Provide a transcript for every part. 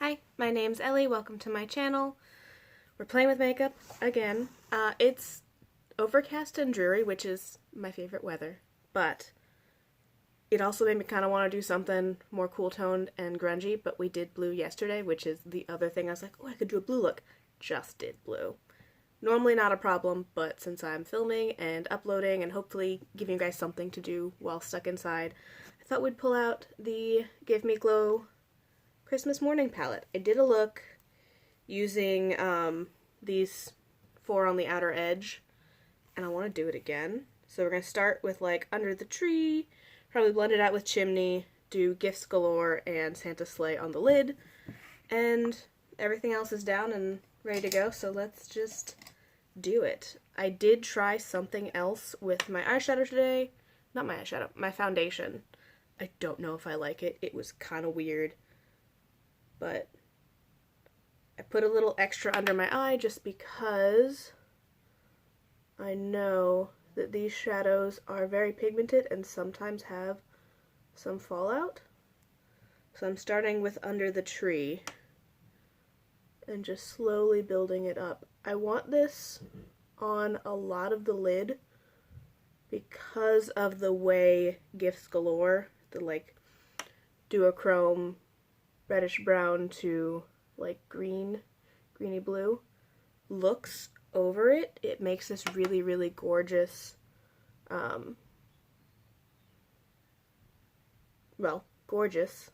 Hi, my name's Ellie. Welcome to my channel. We're playing with makeup again. It's overcast and dreary, which is my favorite weather, but it also made me kind of want to do something more cool toned and grungy, but we did blue yesterday, which is the other thing. I was like, oh, I could do a blue look. Just did blue. Normally not a problem, but since I'm filming and uploading and hopefully giving you guys something to do while stuck inside, I thought we'd pull out the Give Me Glow Christmas Morning palette. I did a look using these four on the outer edge, and I want to do it again. So we're going to start with like Under the Tree, probably blend it out with Chimney, do Gifts Galore and Santa Sleigh on the lid, and everything else is down and ready to go, so let's just do it. I did try something else with my eyeshadow today. Not my eyeshadow, my foundation. I don't know if I like it. It was kind of weird. But I put a little extra under my eye just because I know that these shadows are very pigmented and sometimes have some fallout. So I'm starting with Under the Tree and just slowly building it up. I want this on a lot of the lid because of the way Gifts Galore, the like duochrome reddish brown to like greeny blue looks over it. It makes this really, really gorgeous, gorgeous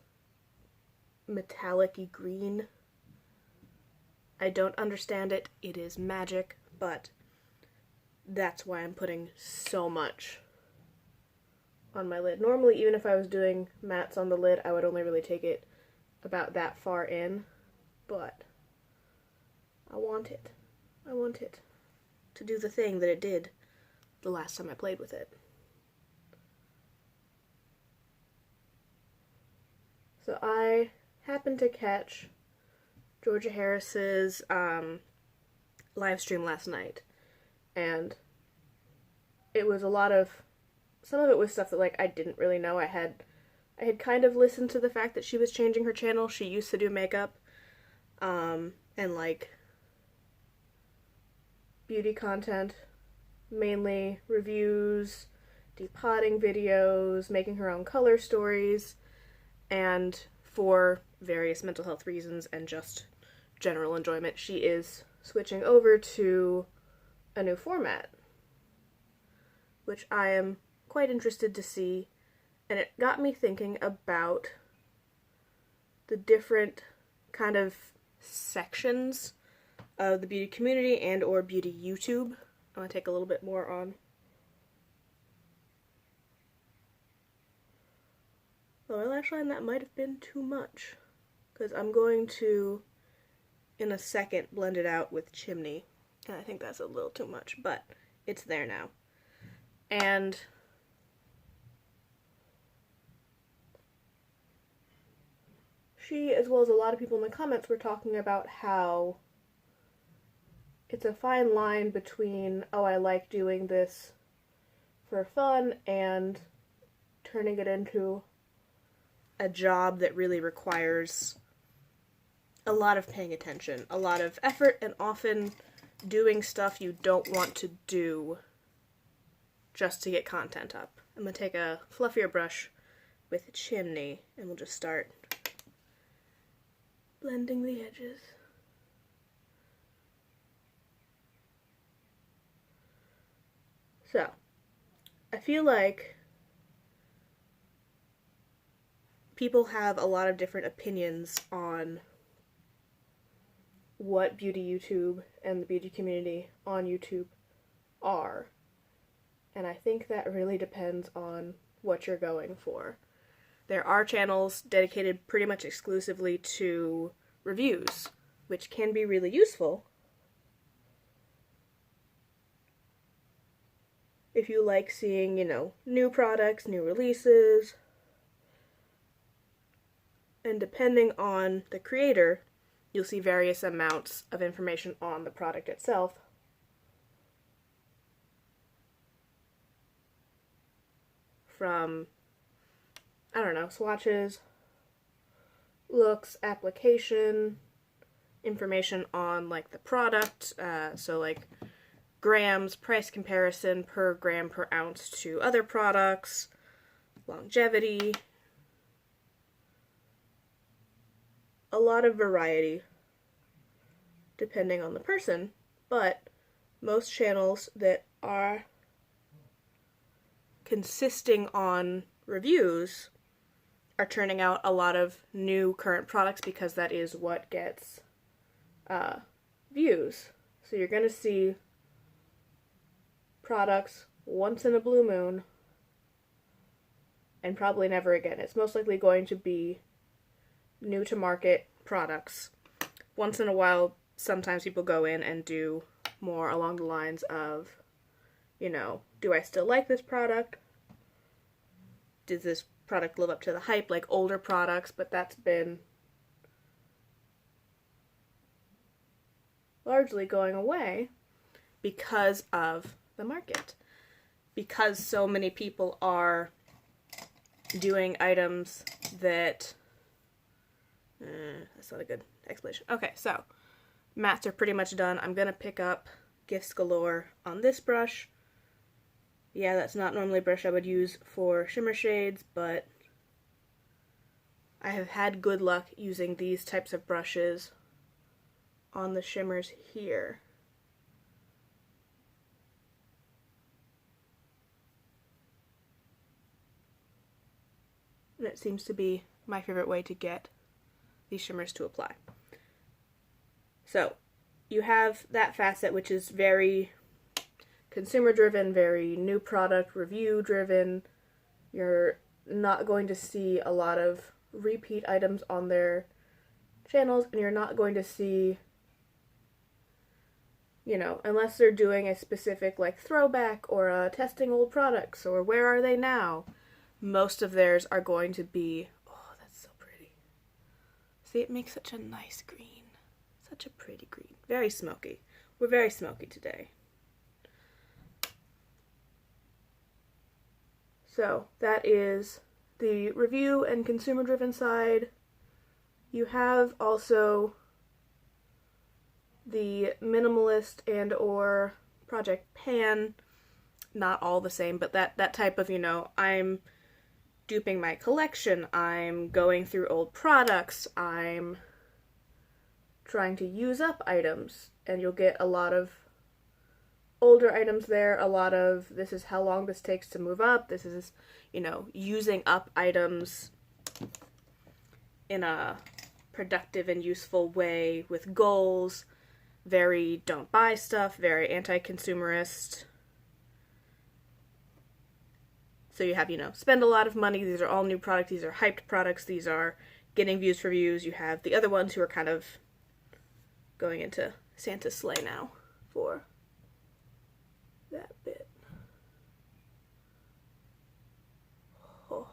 metallic-y green. I don't understand it. It is magic, but that's why I'm putting so much on my lid. Normally, even if I was doing mattes on the lid, I would only really take it about that far in, but I want it. I want it to do the thing that it did the last time I played with it. So I happened to catch Georgia Harris's live stream last night, and it was a lot of, some of it was stuff that like I didn't really know. I had kind of listened to the fact that she was changing her channel. She used to do makeup, and like beauty content, mainly reviews, depotting videos, making her own color stories, and for various mental health reasons and just general enjoyment, she is switching over to a new format, which I am quite interested to see. And it got me thinking about the different kind of sections of the beauty community and or beauty YouTube. I'm going to take a little bit more on. Oh, my lash line, that might have been too much, because I'm going to, in a second, blend it out with Chimney. And I think that's a little too much, but it's there now. And she, as well as a lot of people in the comments, were talking about how it's a fine line between, oh, I like doing this for fun, and turning it into a job that really requires a lot of paying attention, a lot of effort, and often doing stuff you don't want to do just to get content up. I'm going to take a fluffier brush with Chimney, and we'll just start blending the edges. So, I feel like people have a lot of different opinions on what beauty YouTube and the beauty community on YouTube are. And I think that really depends on what you're going for. There are channels dedicated pretty much exclusively to reviews, which can be really useful if you like seeing, you know, new products, new releases. And depending on the creator, you'll see various amounts of information on the product itself. From, I don't know, swatches looks, application, information on like the product, so like grams, price comparison per gram per ounce to other products, longevity, a lot of variety depending on the person, but most channels that are consisting on reviews are churning out a lot of new current products because that is what gets views. So you're going to see products once in a blue moon and probably never again. It's most likely going to be new to market products. Once in a while, sometimes people go in and do more along the lines of, you know, do I still like this product? Does this product live up to the hype, like older products? But that's been largely going away because of the market. Because so many people are doing items that... that's not a good explanation. Okay, so mats are pretty much done. I'm going to pick up Gifts Galore on this brush. Yeah, that's not normally a brush I would use for shimmer shades, but I have had good luck using these types of brushes on the shimmers here. And it seems to be my favorite way to get these shimmers to apply. So, you have that facet, which is very consumer driven, very new product review driven. You're not going to see a lot of repeat items on their channels, and you're not going to see, you know, unless they're doing a specific like throwback or testing old products or where are they now, most of theirs are going to be, oh, that's so pretty. See, it makes such a nice green. Such a pretty green. Very smoky. We're very smoky today. So that is the review and consumer-driven side. You have also the minimalist and or Project Pan. Not all the same, but that type of, you know, I'm duping my collection, I'm going through old products, I'm trying to use up items, and you'll get a lot of older items there, a lot of this is how long this takes to move up, this is, you know, using up items in a productive and useful way with goals, very don't buy stuff, very anti-consumerist. So you have, you know, spend a lot of money, these are all new products, these are hyped products, these are getting views for views. You have the other ones who are kind of going into Santa's sleigh now for that bit. Oh,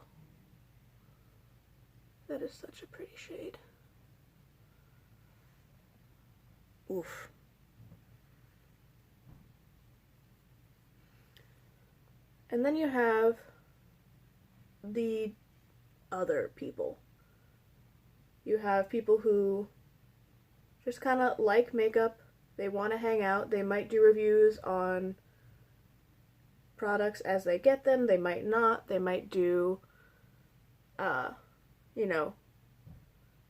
that is such a pretty shade. Oof. And then you have the other people. You have people who just kind of like makeup, they want to hang out, they might do reviews on products as they get them, they might not, they might do, you know,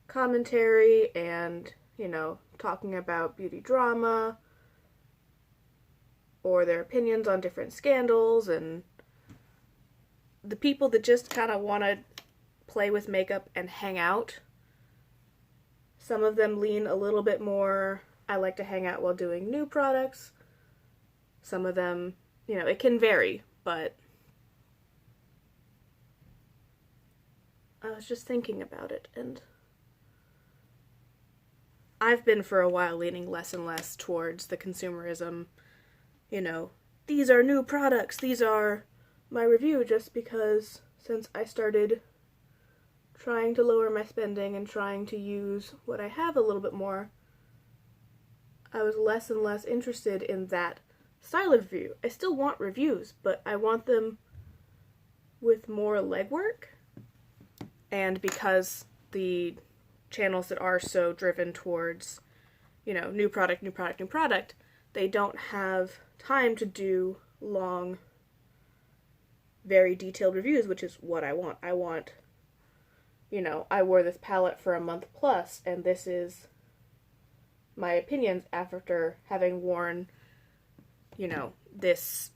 commentary and, you know, talking about beauty drama, or their opinions on different scandals, and the people that just kind of want to play with makeup and hang out. Some of them lean a little bit more, I like to hang out while doing new products. Some of them, you know, it can vary, but I was just thinking about it, and I've been for a while leaning less and less towards the consumerism, you know, these are new products, these are my review, just because since I started trying to lower my spending and trying to use what I have a little bit more, I was less and less interested in that style of review. I still want reviews, but I want them with more legwork. And because the channels that are so driven towards, you know, new product, new product, new product, they don't have time to do long, very detailed reviews, which is what I want. I want, you know, I wore this palette for a month plus, and this is my opinions after having worn, you know, this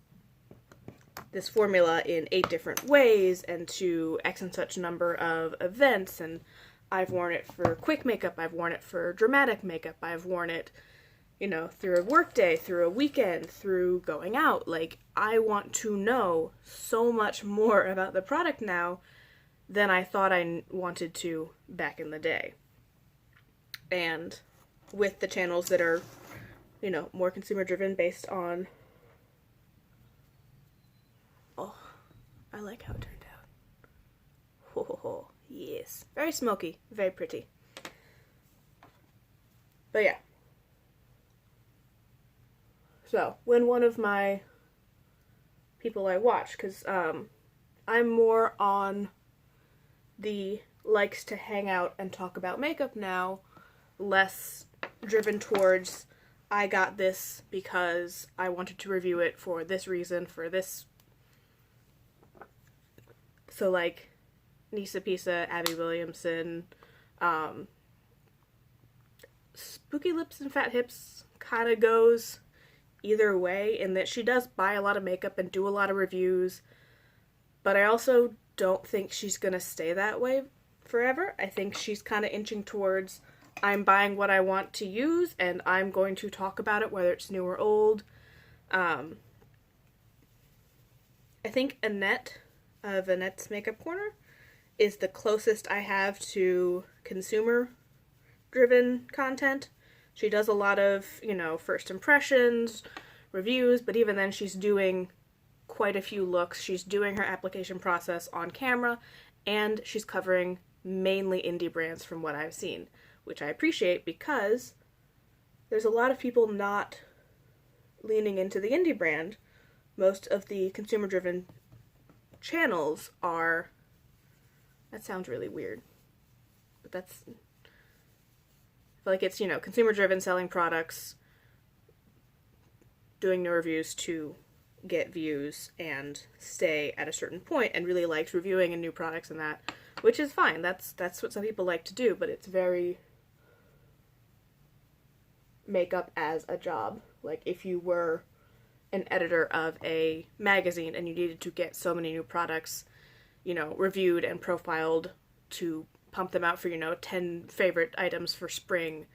formula in 8 different ways and to X and such number of events, and I've worn it for quick makeup, I've worn it for dramatic makeup, I've worn it, you know, through a workday, through a weekend, through going out. Like, I want to know so much more about the product now than I thought I wanted to back in the day. And with the channels that are, you know, more consumer driven based on, oh, I like how it turned out. Ho ho ho, yes. Very smoky, very pretty. But yeah. So, when one of my people I watch, because I'm more on the likes to hang out and talk about makeup now, less driven towards I got this because I wanted to review it for this reason, for this. So like Nisa Pisa, Abby Williamson, Spooky Lips and Fat Hips kind of goes either way in that she does buy a lot of makeup and do a lot of reviews, but I also don't think she's gonna stay that way forever. I think she's kind of inching towards I'm buying what I want to use and I'm going to talk about it, whether it's new or old. I think Annette of Annette's Makeup Corner is the closest I have to consumer driven content. She does a lot of, you know, first impressions, reviews, but even then she's doing quite a few looks. She's doing her application process on camera, and she's covering mainly indie brands from what I've seen, which I appreciate because there's a lot of people not leaning into the indie brand. Most of the consumer-driven channels are, that sounds really weird, but that's, I feel like it's, you know, consumer-driven, selling products, doing no reviews to get views and stay at a certain point, and really likes reviewing and new products and that, which is fine. That's what some people like to do, but it's very makeup as a job. Like, if you were an editor of a magazine and you needed to get so many new products, you know, reviewed and profiled to pump them out for, you know, 10 favorite items for spring,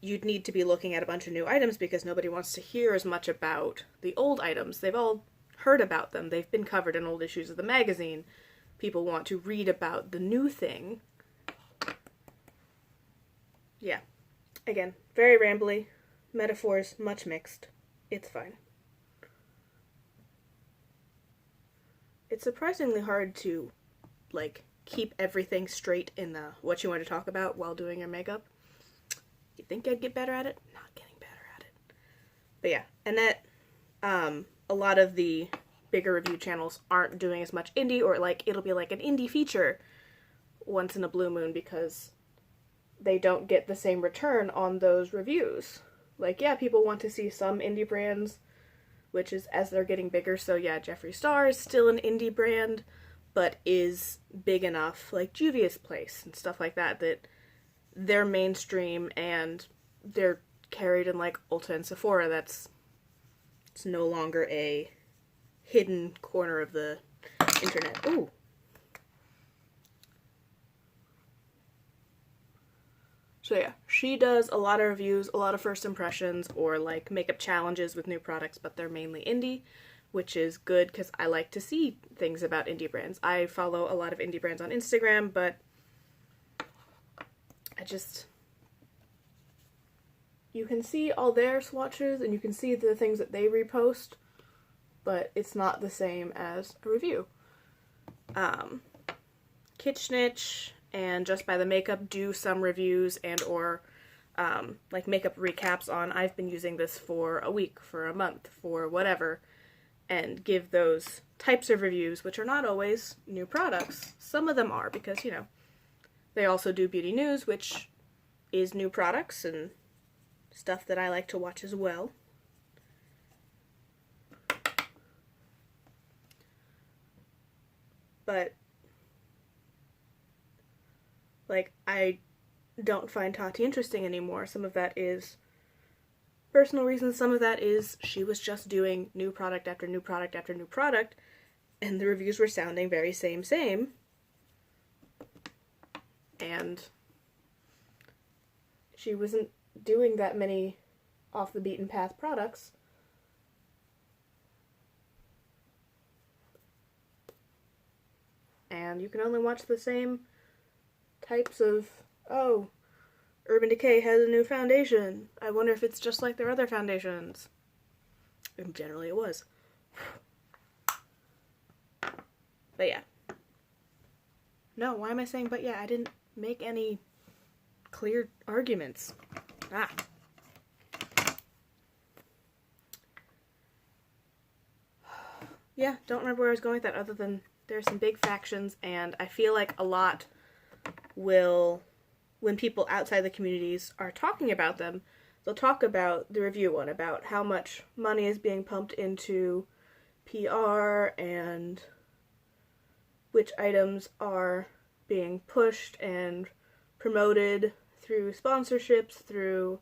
you'd need to be looking at a bunch of new items because nobody wants to hear as much about the old items. They've all heard about them. They've been covered in old issues of the magazine. People want to read about the new thing. Yeah. Again, very rambly. Metaphors, much mixed. It's fine. It's surprisingly hard to, like, keep everything straight in the what you want to talk about while doing your makeup. You think I'd get better at it? Not getting better at it. But yeah, Annette, a lot of the bigger review channels aren't doing as much indie, or like it'll be like an indie feature once in a blue moon because they don't get the same return on those reviews. Like, yeah, people want to see some indie brands, which is as they're getting bigger. So yeah, Jeffree Star is still an indie brand, but is big enough, like Juvia's Place and stuff like that, that they're mainstream and they're carried in like Ulta and Sephora. It's no longer a hidden corner of the internet. Ooh. So yeah, she does a lot of reviews, a lot of first impressions, or like makeup challenges with new products, but they're mainly indie, which is good because I like to see things about indie brands. I follow a lot of indie brands on Instagram, but you can see all their swatches and you can see the things that they repost, but it's not the same as a review. Kitschnitch and Just By the Makeup do some reviews and or like makeup recaps on I've been using this for a week, for a month, for whatever, and give those types of reviews, which are not always new products. Some of them are because, you know, They also do beauty news, which is new products and stuff that I like to watch as well. But, like, I don't find Tati interesting anymore. Some of that is personal reasons. Some of that is she was just doing new product after new product after new product, and the reviews were sounding very same. And she wasn't doing that many off the beaten path products. And you can only watch the same types of, oh, Urban Decay has a new foundation. I wonder if it's just like their other foundations. And generally it was. But yeah. No, why am I saying but yeah? I didn't make any clear arguments. Yeah, don't remember where I was going with that other than there's some big factions, and I feel like a lot will, when people outside the communities are talking about them, they'll talk about the review one, about how much money is being pumped into PR and which items are being pushed and promoted through sponsorships, through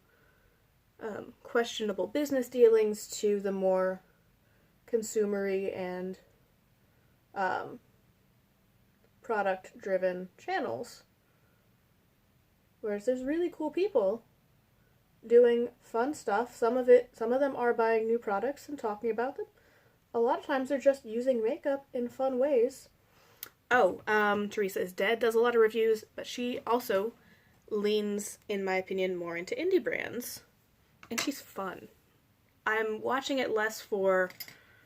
questionable business dealings, to the more consumery and product-driven channels. Whereas there's really cool people doing fun stuff. Some of them are buying new products and talking about them. A lot of times they're just using makeup in fun ways. Oh, Teresa is Dead does a lot of reviews, but she also leans, in my opinion, more into indie brands. And she's fun. I'm watching it less for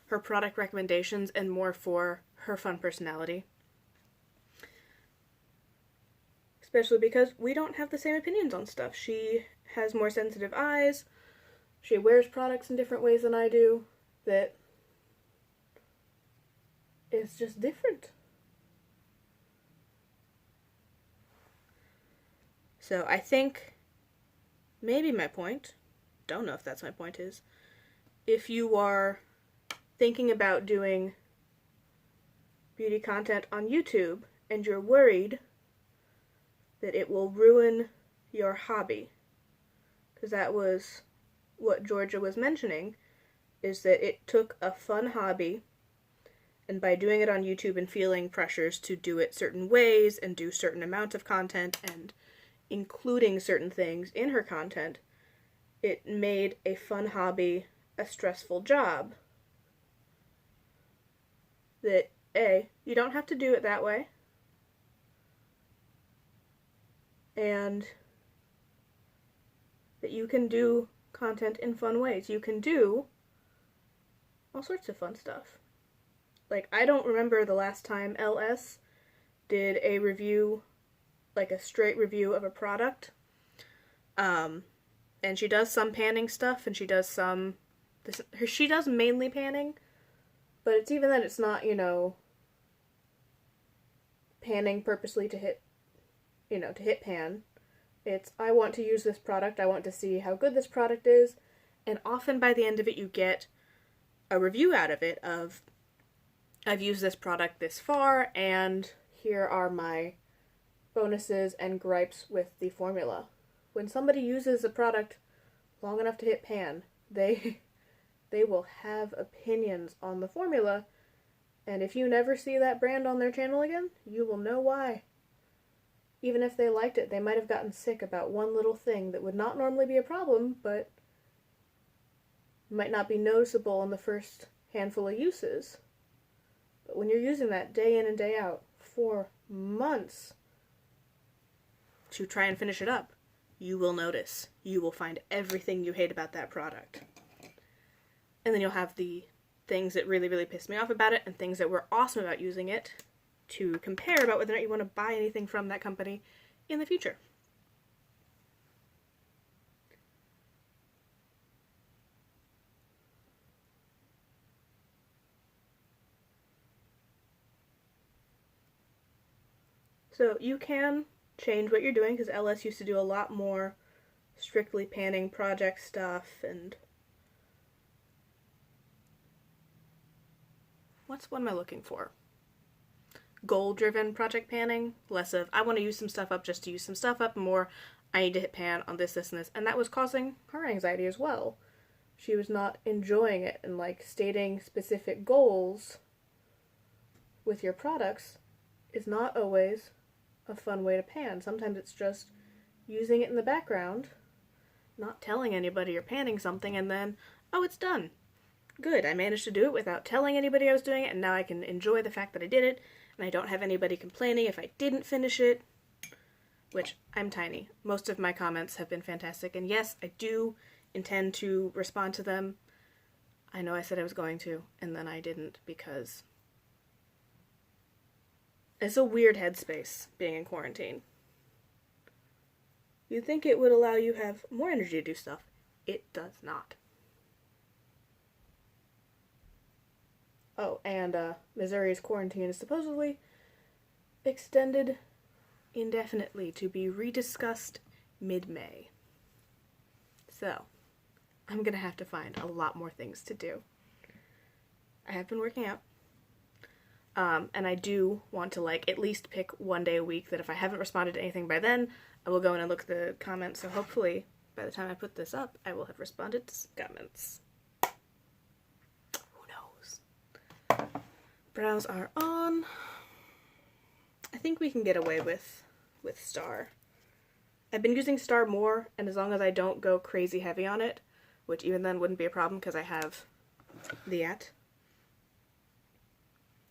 her product recommendations and more for her fun personality. Especially because we don't have the same opinions on stuff. She has more sensitive eyes. She wears products in different ways than I do. That is just different. So I think maybe my point, don't know if that's my point, is if you are thinking about doing beauty content on YouTube and you're worried that it will ruin your hobby, because that was what Georgia was mentioning, is that it took a fun hobby, and by doing it on YouTube and feeling pressures to do it certain ways and do certain amounts of content and including certain things in her content, it made a fun hobby a stressful job. That, you don't have to do it that way, and that you can do content in fun ways. You can do all sorts of fun stuff. Like, I don't remember the last time LS did a review, like a straight review of a product. And she does some panning stuff, and she does mainly panning, but it's even then it's not, panning purposely to hit pan. It's, I want to use this product, I want to see how good this product is, and often by the end of it you get a review out of it of, I've used this product this far, and here are my bonuses and gripes with the formula. When somebody uses a product long enough to hit pan, they will have opinions on the formula, and if you never see that brand on their channel again, you will know why. Even if they liked it, they might have gotten sick about one little thing that would not normally be a problem, but might not be noticeable in the first handful of uses. But when you're using that day in and day out for months to try and finish it up, you will notice. You will find everything you hate about that product. And then you'll have the things that really, really pissed me off about it and things that were awesome about using it to compare about whether or not you want to buy anything from that company in the future. So you can change what you're doing, because LS used to do a lot more strictly panning project stuff, and what am I looking for? Goal-driven project panning, less of, I want to use some stuff up just to use some stuff up, more, I need to hit pan on this, this, and this. And that was causing her anxiety as well. She was not enjoying it, and like stating specific goals with your products is not always a fun way to pan. Sometimes it's just using it in the background, not telling anybody you're panning something, and then, oh, it's done. Good, I managed to do it without telling anybody I was doing it, and now I can enjoy the fact that I did it, and I don't have anybody complaining if I didn't finish it, which, I'm tiny. Most of my comments have been fantastic, and yes, I do intend to respond to them. I know I said I was going to, and then I didn't, because it's a weird headspace being in quarantine. You'd think it would allow you have more energy to do stuff. It does not. Oh, and Missouri's quarantine is supposedly extended indefinitely to be rediscussed mid-May. So, I'm gonna have to find a lot more things to do. I have been working out. And I do want to, like, at least pick one day a week that if I haven't responded to anything by then, I will go in and look at the comments. So hopefully, by the time I put this up, I will have responded to some comments. Who knows? Brows are on. I think we can get away with Star. I've been using Star more, and as long as I don't go crazy heavy on it, which even then wouldn't be a problem because I have the at.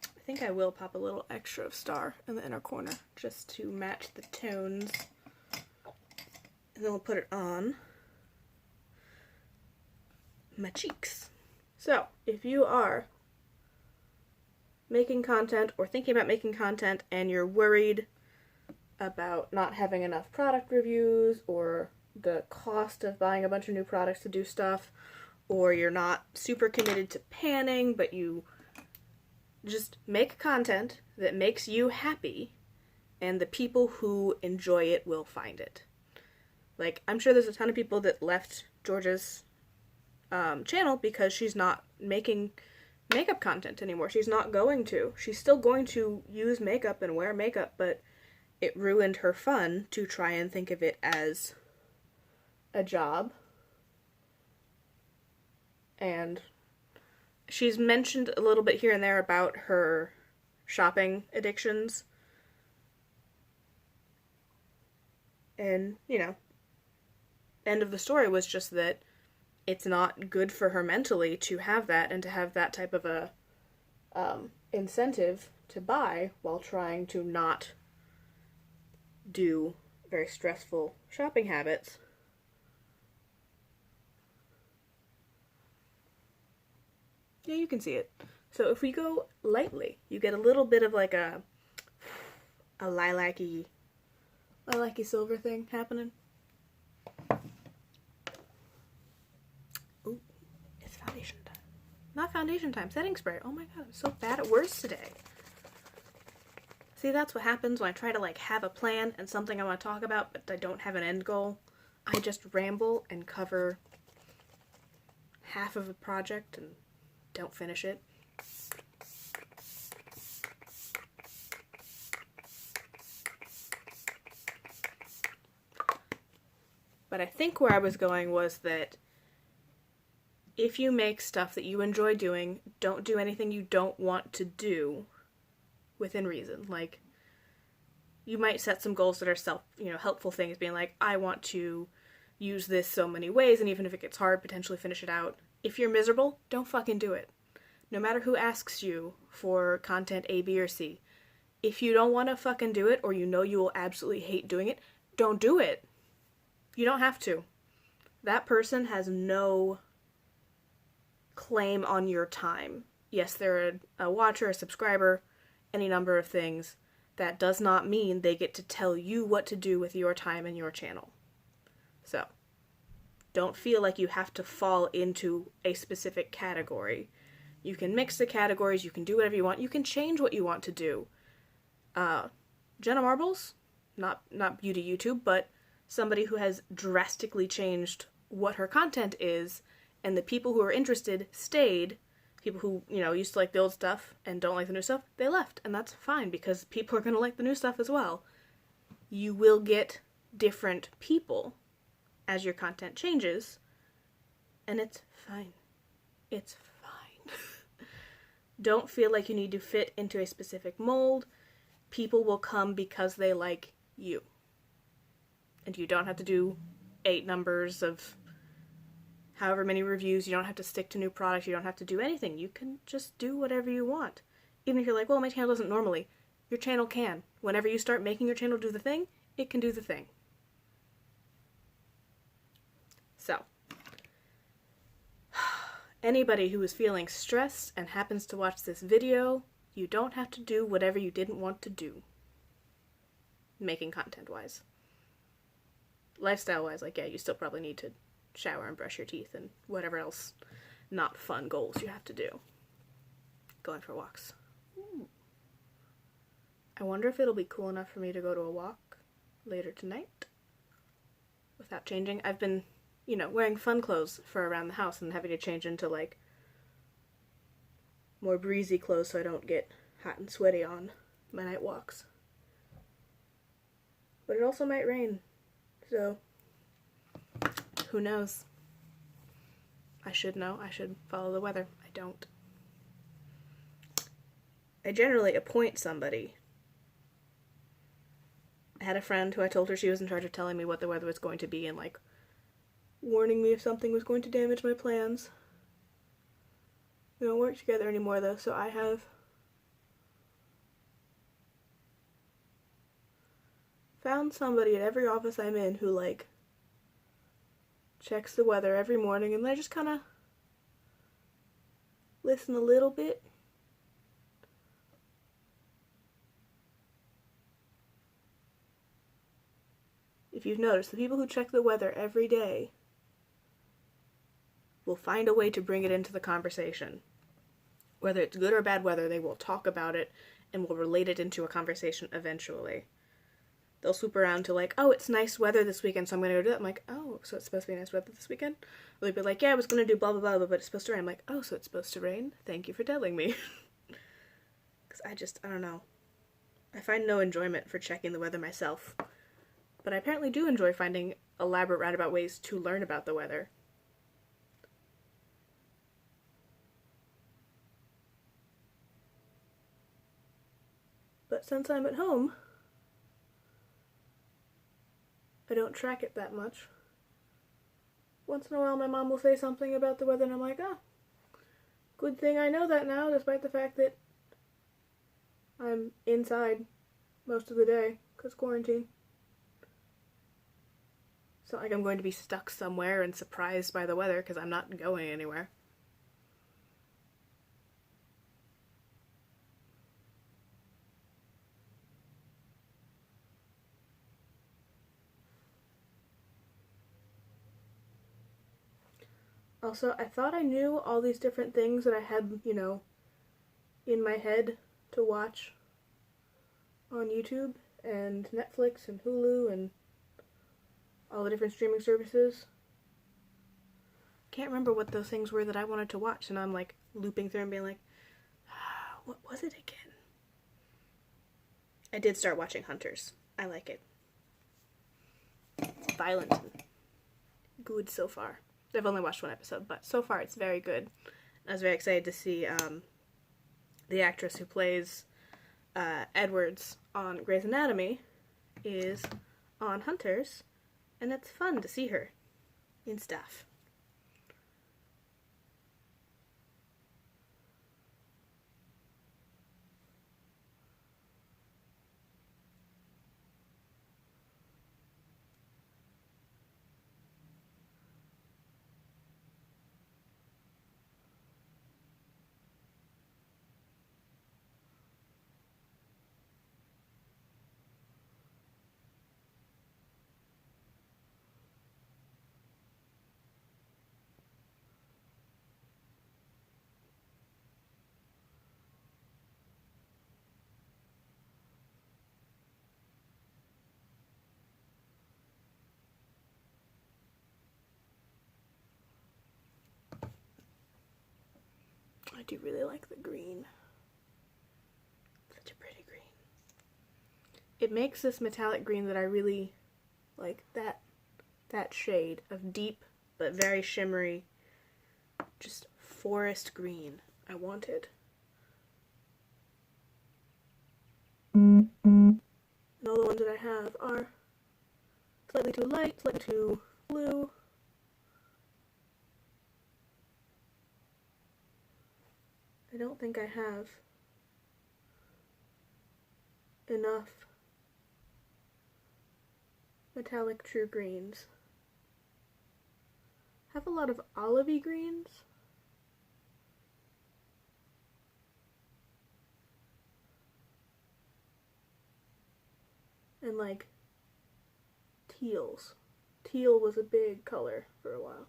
I think I will pop a little extra of Star in the inner corner just to match the tones. And then we'll put it on my cheeks. So, if you are making content or thinking about making content and you're worried about not having enough product reviews or the cost of buying a bunch of new products to do stuff, or you're not super committed to panning, but you just make content that makes you happy, and the people who enjoy it will find it. Like, I'm sure there's a ton of people that left Georgia's channel because she's not making makeup content anymore. She's not going to. She's still going to use makeup and wear makeup, but it ruined her fun to try and think of it as a job. And she's mentioned a little bit here and there about her shopping addictions. And, you know, end of the story was just that it's not good for her mentally to have that, and to have that type of a incentive to buy while trying to not do very stressful shopping habits. Yeah, you can see it. So if we go lightly, you get a little bit of like a lilac-y silver thing happening. Ooh, it's foundation time. Not foundation time, setting spray. Oh my god, I'm so bad at words today. See, that's what happens when I try to like have a plan and something I want to talk about, but I don't have an end goal. I just ramble and cover half of a project and don't finish it. But I think where I was going was that if you make stuff that you enjoy doing, don't do anything you don't want to do within reason. Like, you might set some goals that are helpful things, being like, I want to use this so many ways, and even if it gets hard, potentially finish it out. If you're miserable, don't fucking do it. No matter who asks you for content A, B, or C, if you don't want to fucking do it, or you know you will absolutely hate doing it, don't do it. You don't have to. That person has no claim on your time. Yes, they're a watcher, a subscriber, any number of things. That does not mean they get to tell you what to do with your time and your channel. So, don't feel like you have to fall into a specific category. You can mix the categories, you can do whatever you want, you can change what you want to do. Jenna Marbles? not beauty YouTube, but somebody who has drastically changed what her content is, and the people who are interested stayed. People who, used to like the old stuff and don't like the new stuff, they left, and that's fine because people are going to like the new stuff as well. You will get different people as your content changes, and it's fine. It's fine. Don't feel like you need to fit into a specific mold. People will come because they like you. And you don't have to do 8 numbers of however many reviews. You don't have to stick to new products. You don't have to do anything. You can just do whatever you want. Even if you're like, well, my channel doesn't normally. Your channel can. Whenever you start making your channel do the thing, it can do the thing. So, anybody who is feeling stressed and happens to watch this video, you don't have to do whatever you didn't want to do. Making content-wise. Lifestyle-wise, like, yeah, you still probably need to shower and brush your teeth and whatever else not fun goals you have to do. Going for walks. Ooh. I wonder if it'll be cool enough for me to go to a walk later tonight without changing. I've been, wearing fun clothes for around the house and having to change into, like, more breezy clothes so I don't get hot and sweaty on my night walks. But it also might rain, so who knows? I should know. I should follow the weather. I don't. I generally appoint somebody. I had a friend who I told her she was in charge of telling me what the weather was going to be and, like, warning me if something was going to damage my plans. We don't work together anymore, though, so I have found somebody at every office I'm in who, like, checks the weather every morning, and I just kind of listen a little bit. If you've noticed, the people who check the weather every day will find a way to bring it into the conversation. Whether it's good or bad weather, they will talk about it and will relate it into a conversation eventually. They'll swoop around to, like, oh, it's nice weather this weekend, so I'm going to go do that. I'm like, oh, so it's supposed to be nice weather this weekend? Or they'd be like, yeah, I was going to do blah, blah, blah, but it's supposed to rain. I'm like, oh, so it's supposed to rain? Thank you for telling me. Because I don't know. I find no enjoyment for checking the weather myself. But I apparently do enjoy finding elaborate roundabout ways to learn about the weather. But since I'm at home, I don't track it that much. Once in a while my mom will say something about the weather and I'm like, good thing I know that now, despite the fact that I'm inside most of the day, because quarantine. It's not like I'm going to be stuck somewhere and surprised by the weather, because I'm not going anywhere. Also, I thought I knew all these different things that I had, in my head to watch on YouTube and Netflix and Hulu and all the different streaming services. Can't remember what those things were that I wanted to watch, and I'm, like, looping through and being like, what was it again? I did start watching Hunters. I like it. It's violent and good so far. I've only watched 1 episode, but so far it's very good. I was very excited to see the actress who plays Edwards on Grey's Anatomy is on Hunters, and it's fun to see her in stuff. do really like the green. Such a pretty green. It makes this metallic green that I really like, that shade of deep but very shimmery, just forest green I wanted. And all the ones that I have are slightly too light, slightly too blue. I don't think I have enough metallic true greens. I have a lot of olivey greens. And like teals. Teal was a big color for a while.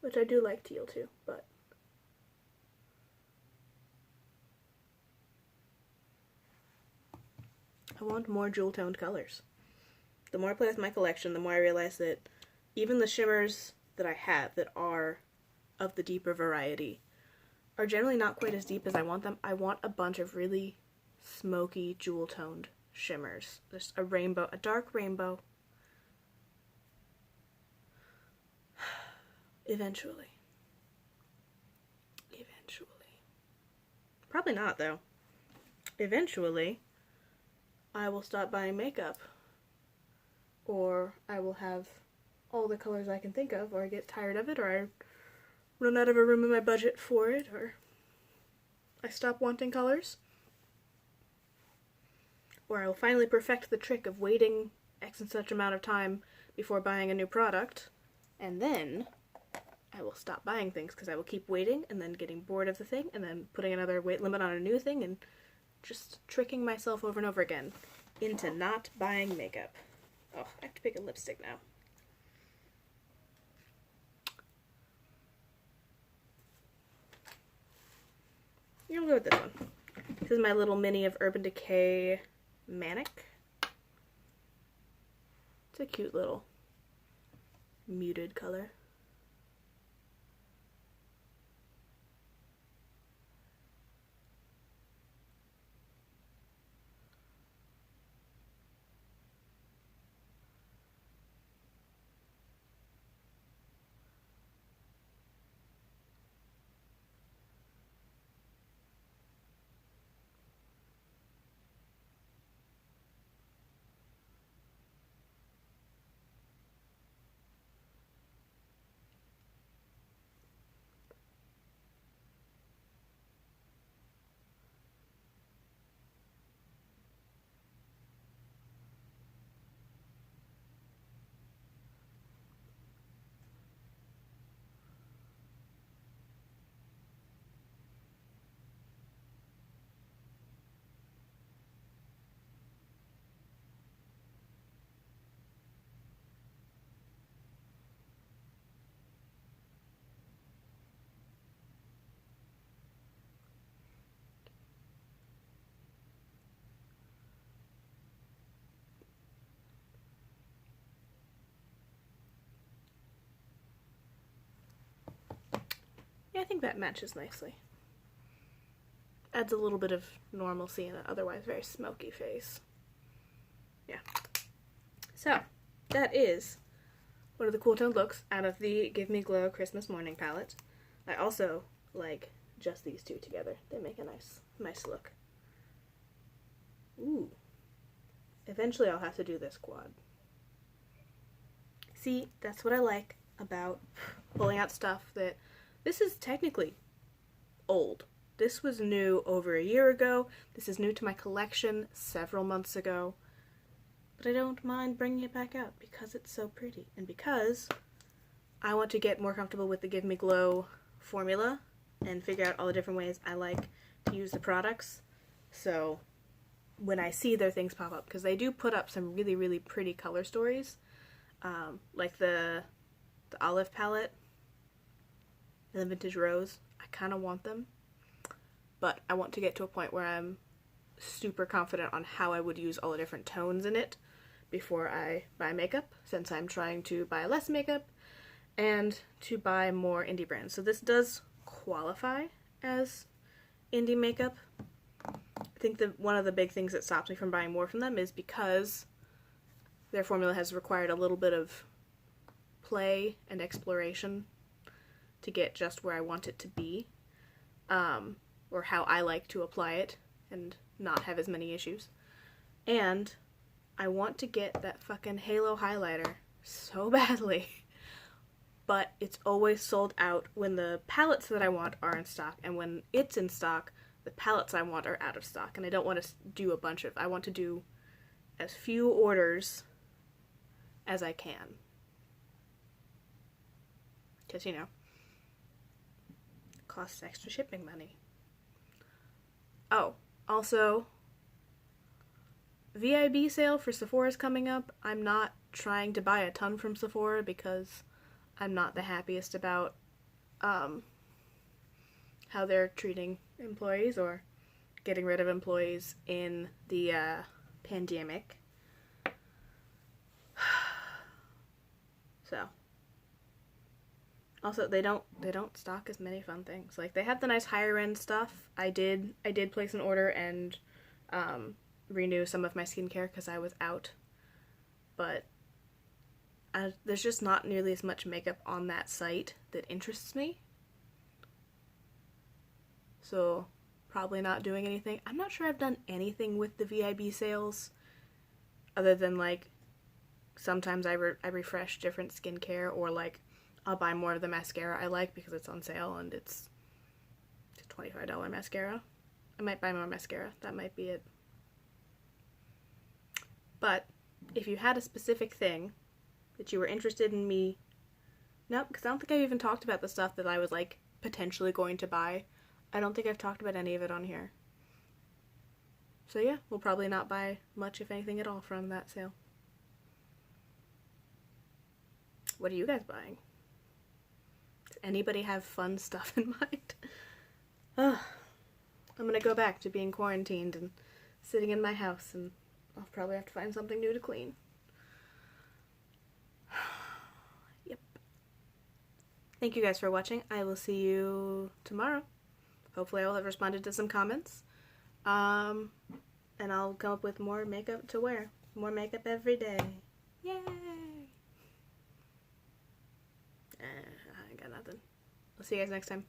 Which I do like teal too, but I want more jewel-toned colors. The more I play with my collection, the more I realize that even the shimmers that I have that are of the deeper variety are generally not quite as deep as I want them. I want a bunch of really smoky, jewel-toned shimmers. There's a rainbow, a dark rainbow. Eventually. Probably not, though. Eventually, I will stop buying makeup. Or I will have all the colors I can think of, or I get tired of it, or I run out of a room in my budget for it, or I stop wanting colors. Or I will finally perfect the trick of waiting X and such amount of time before buying a new product, and then I will stop buying things because I will keep waiting and then getting bored of the thing and then putting another weight limit on a new thing and just tricking myself over and over again into not buying makeup. Oh, I have to pick a lipstick now. You're gonna go with this one. This is my little mini of Urban Decay Manic. It's a cute little muted color. Yeah, I think that matches nicely. Adds a little bit of normalcy in an otherwise very smoky face. Yeah. So, that is one of the cool toned looks out of the Give Me Glow Christmas Morning palette. I also like just these two together. They make a nice look. Ooh. Eventually I'll have to do this quad. See, that's what I like about pulling out stuff that... This is technically old. This was new over a year ago. This is new to my collection several months ago. But I don't mind bringing it back out because it's so pretty. And because I want to get more comfortable with the Give Me Glow formula and figure out all the different ways I like to use the products. So when I see their things pop up, because they do put up some really, really pretty color stories. Like the olive palette and the vintage rose. I kind of want them, but I want to get to a point where I'm super confident on how I would use all the different tones in it before I buy makeup, since I'm trying to buy less makeup and to buy more indie brands. So this does qualify as indie makeup. I think that one of the big things that stops me from buying more from them is because their formula has required a little bit of play and exploration to get just where I want it to be, or how I like to apply it and not have as many issues. And I want to get that fucking Halo highlighter so badly, but it's always sold out when the palettes that I want are in stock, and when it's in stock, the palettes I want are out of stock, and I don't want to do a bunch of, I want to do as few orders as I can. Because, you know, it costs extra shipping money. Oh, also, VIB sale for Sephora is coming up. I'm not trying to buy a ton from Sephora because I'm not the happiest about how they're treating employees or getting rid of employees in the pandemic. So, also they don't stock as many fun things. Like, they have the nice higher end stuff. I did place an order and renew some of my skincare because I was out, but there's just not nearly as much makeup on that site that interests me. So, probably not doing anything. I'm not sure I've done anything with the VIB sales other than, like, sometimes I refresh different skincare, or, like, I'll buy more of the mascara I like because it's on sale and it's a $25 mascara. I might buy more mascara. That might be it. But if you had a specific thing that you were interested in me... Nope, because I don't think I've even talked about the stuff that I was, like, potentially going to buy. I don't think I've talked about any of it on here. So yeah, we'll probably not buy much, if anything at all, from that sale. What are you guys buying? Does anybody have fun stuff in mind? Ugh. I'm gonna go back to being quarantined and sitting in my house, and I'll probably have to find something new to clean. Yep. Thank you guys for watching. I will see you tomorrow. Hopefully I will have responded to some comments. And I'll come up with more makeup to wear. More makeup every day. Yay! I ain't got nothing. I'll see you guys next time.